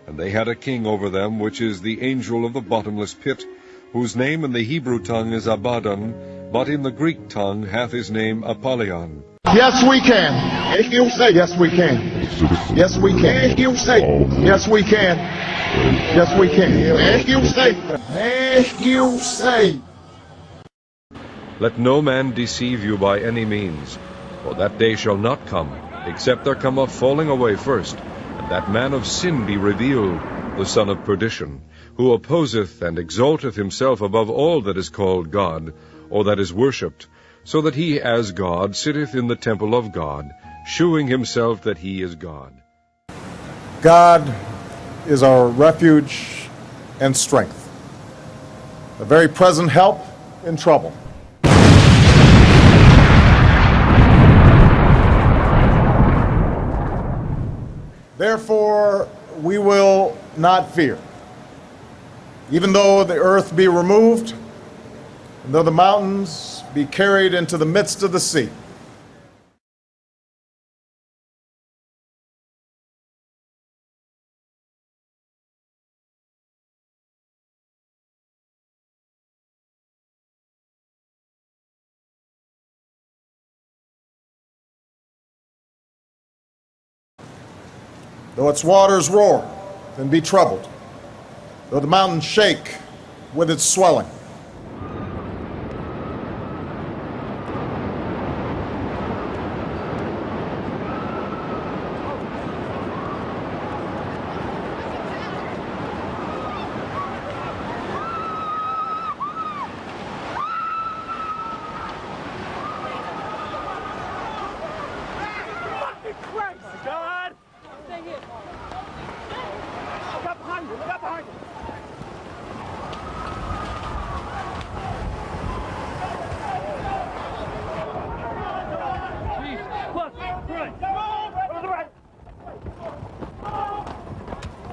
And they had a king over them, which is the angel of the bottomless pit, whose name in the Hebrew tongue is Abaddon, but in the Greek tongue hath his name Apollyon. Yes, we can. If you say, yes, we can. Yes, we can. If you say, yes, we can. Yes, we can. If you say, if you say. Let no man deceive you by any means, for that day shall not come, except there come a falling away first, and that man of sin be revealed, the son of perdition, who opposeth and exalteth himself above all that is called God, or that is worshipped, so that he as God sitteth in the temple of God, shewing himself that he is God. God is our refuge and strength, a very present help in trouble. Therefore, we will not fear, even though the earth be removed, and though the mountains be carried into the midst of the sea. Though its waters roar and be troubled, though the mountains shake with its swelling.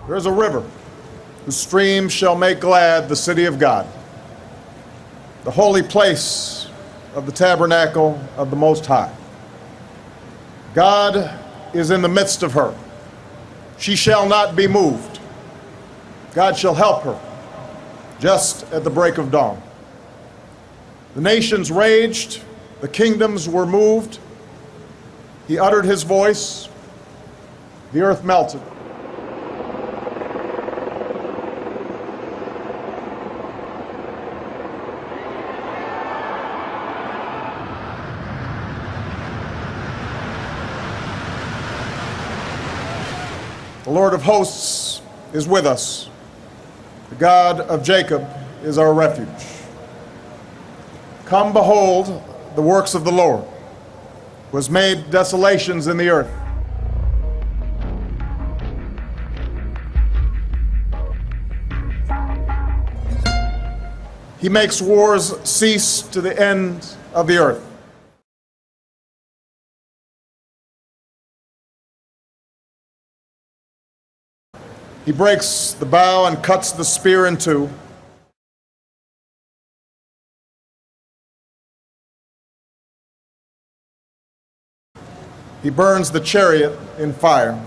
There is a river whose streams shall make glad the city of God, the holy place of the tabernacle of the Most High. God is in the midst of her. She shall not be moved. God shall help her just at the break of dawn. The nations raged, the kingdoms were moved. He uttered his voice, the earth melted. The Lord of hosts is with us. The God of Jacob is our refuge. Come behold the works of the Lord, who has made desolations in the earth. He makes wars cease to the end of the earth. He breaks the bow and cuts the spear in two. He burns the chariot in fire.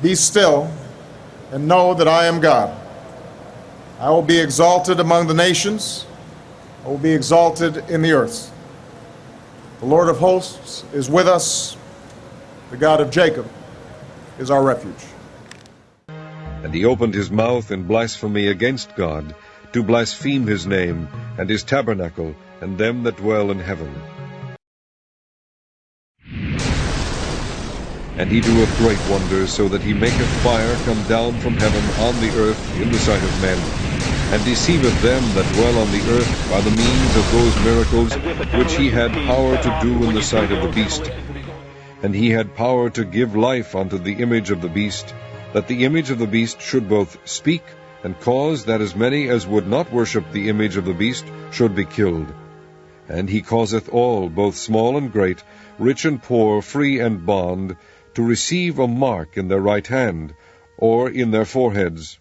Be still and know that I am God. I will be exalted among the nations. I will be exalted in the earth. The Lord of hosts is with us. The God of Jacob is our refuge. And he opened his mouth in blasphemy against God, to blaspheme his name, and his tabernacle, and them that dwell in heaven. And he doeth great wonders, so that he maketh fire come down from heaven on the earth in the sight of men, and deceiveth them that dwell on the earth by the means of those miracles which he had power to do in the sight of the beast. And he had power to give life unto the image of the beast, that the image of the beast should both speak, and cause that as many as would not worship the image of the beast should be killed. And he causeth all, both small and great, rich and poor, free and bond, to receive a mark in their right hand, or in their foreheads,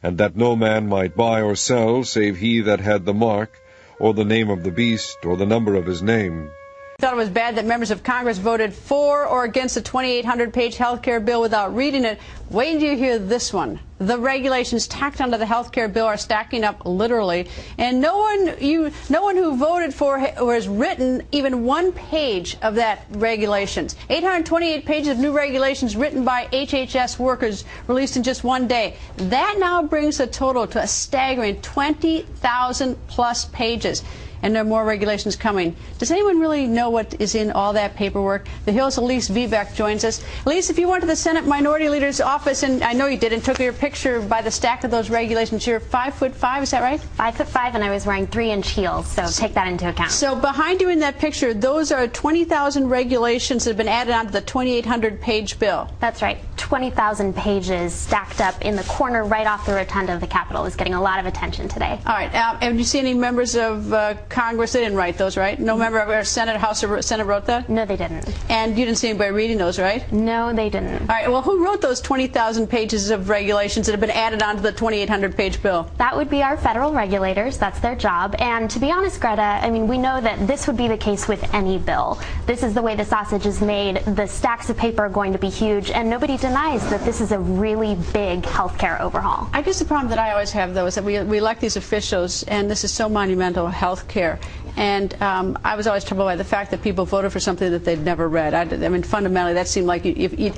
and that no man might buy or sell save he that had the mark, or the name of the beast, or the number of his name. Thought it was bad that members of Congress voted for or against the 2,800-page health care bill without reading it. Wait until you hear this one. The regulations tacked onto the health care bill are stacking up literally, and no one who voted for or has written even one page of that regulations. 828 pages of new regulations written by HHS workers released in just one day. That now brings the total to a staggering 20,000 plus pages. And there are more regulations coming. Does anyone really know what is in all that paperwork? The Hill's Elise Vivek joins us. Elise, if you went to the Senate Minority Leader's office, and I know you did, and took your picture by the stack of those regulations, you're 5'5", is that right? 5'5", and I was wearing 3-inch heels, so take that into account. So behind you in that picture, those are 20,000 regulations that have been added onto the 2,800-page bill. That's right. 20,000 pages stacked up in the corner right off the rotunda of the Capitol is getting a lot of attention today. All right. Have you seen any members of Congress? They didn't write those, right? No member of our Senate, House, or Senate wrote that? No, they didn't. And you didn't see anybody reading those, right? No, they didn't. All right. Well, who wrote those 20,000 pages of regulations that have been added onto the 2,800-page bill? That would be our federal regulators. That's their job. And to be honest, Greta, I mean, we know that this would be the case with any bill. This is the way the sausage is made. The stacks of paper are going to be huge, and nobody denies that this is a really big healthcare overhaul. I guess the problem that I always have, though, is that we elect these officials, and this is so monumental, healthcare. And I was always troubled by the fact that people voted for something that they'd never read. I mean, fundamentally, that seemed like,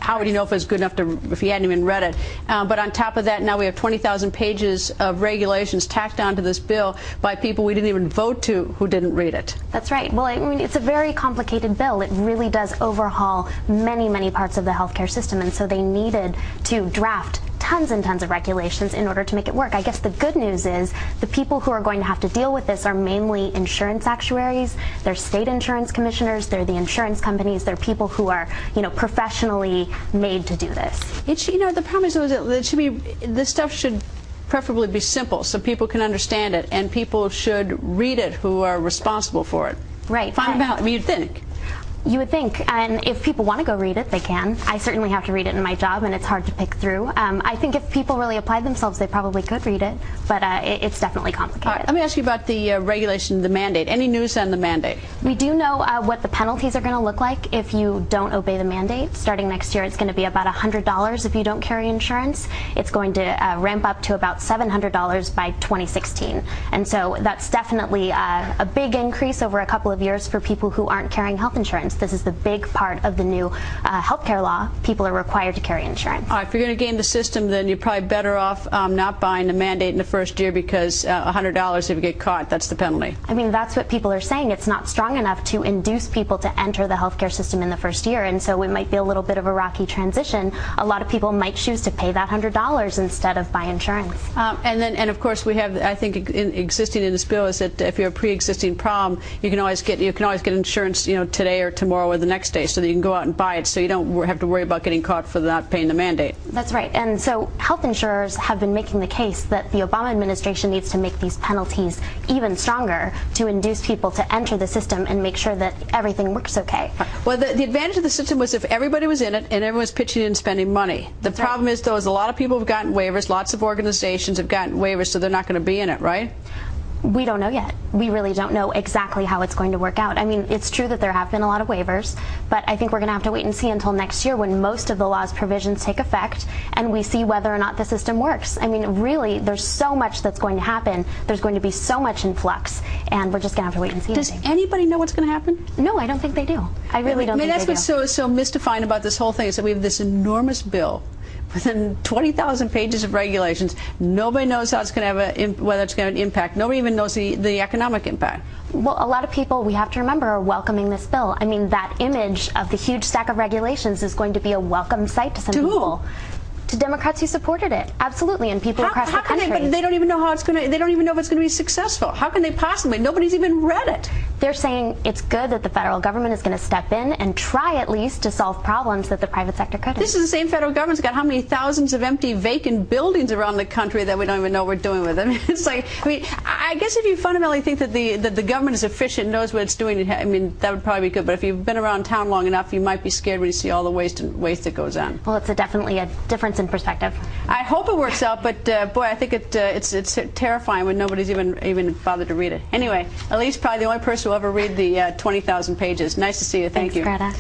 how would you know if it was good enough if you hadn't even read it? But on top of that, now we have 20,000 pages of regulations tacked onto this bill by people we didn't even vote to who didn't read it. That's right. Well, I mean, it's a very complicated bill. It really does overhaul many, many parts of the healthcare system, and so they needed to draft tons and tons of regulations in order to make it work. I guess the good news is the people who are going to have to deal with this are mainly insurance actuaries, they're state insurance commissioners, they're the insurance companies, they're people who are, professionally made to do this. The problem is that it should be, this stuff should preferably be simple so people can understand it, and people should read it who are responsible for it. Right. Fundamentally, I mean, you'd think. You would think, and if people want to go read it, they can. I certainly have to read it in my job, and it's hard to pick through. I think if people really applied themselves, they probably could read it, but it's definitely complicated. All right, let me ask you about the regulation, the mandate. Any news on the mandate? We do know what the penalties are going to look like if you don't obey the mandate. Starting next year, it's going to be about $100 if you don't carry insurance. It's going to ramp up to about $700 by 2016. And so that's definitely a big increase over a couple of years for people who aren't carrying health insurance. This is the big part of the new healthcare law. People are required to carry insurance. All right, if you're going to game the system, then you're probably better off not buying the mandate in the first year, because $100 if you get caught, that's the penalty. I mean, that's what people are saying. It's not strong enough to induce people to enter the healthcare system in the first year, and so it might be a little bit of a rocky transition. A lot of people might choose to pay that $100 instead of buy insurance. And of course, we have, I think, existing in this bill is that if you have a pre-existing problem, you can always get insurance, today or tomorrow or the next day, so that you can go out and buy it, so you don't have to worry about getting caught for not paying the mandate. That's right. And so health insurers have been making the case that the Obama administration needs to make these penalties even stronger to induce people to enter the system and make sure that everything works okay. Well, the advantage of the system was if everybody was in it and everyone was pitching in and spending money. The problem is, though, is a lot of people have gotten waivers, lots of organizations have gotten waivers, so they're not going to be in it, right? We don't know yet. We really don't know exactly how it's going to work out. I mean, it's true that there have been a lot of waivers, but I think we're going to have to wait and see until next year when most of the law's provisions take effect and we see whether or not the system works. I mean, really, there's so much that's going to happen. There's going to be so much in flux, and we're just going to have to wait and see. Does anybody know what's going to happen? No, I don't think they do. I really don't think they do. I mean, that's what's so mystifying about this whole thing, is that we have this enormous bill within 20,000 pages of regulations. Nobody knows how it's going to have whether it's going to have an impact. Nobody even knows the economic impact. Well, a lot of people, we have to remember, are welcoming this bill. I mean, that image of the huge stack of regulations is going to be a welcome sight to some people. To Democrats who supported it, absolutely, and people across the country. But they don't even know how it's going to. They don't even know if it's going to be successful. How can they possibly? Nobody's even read it. They're saying it's good that the federal government is going to step in and try at least to solve problems that the private sector couldn't. This is the same federal government's got how many thousands of empty, vacant buildings around the country that we don't even know what we're doing with. I mean, it's like, I I guess if you fundamentally think that the government is efficient, knows what it's doing, I mean, that would probably be good. But if you've been around town long enough, you might be scared when you see all the waste that goes on. Well, it's definitely a difference in perspective. I hope it works out, but boy, I think it's terrifying when nobody's even bothered to read it. Anyway, Elise, probably the only person who will ever read the 20,000 pages. Nice to see you. Thank you. Greta.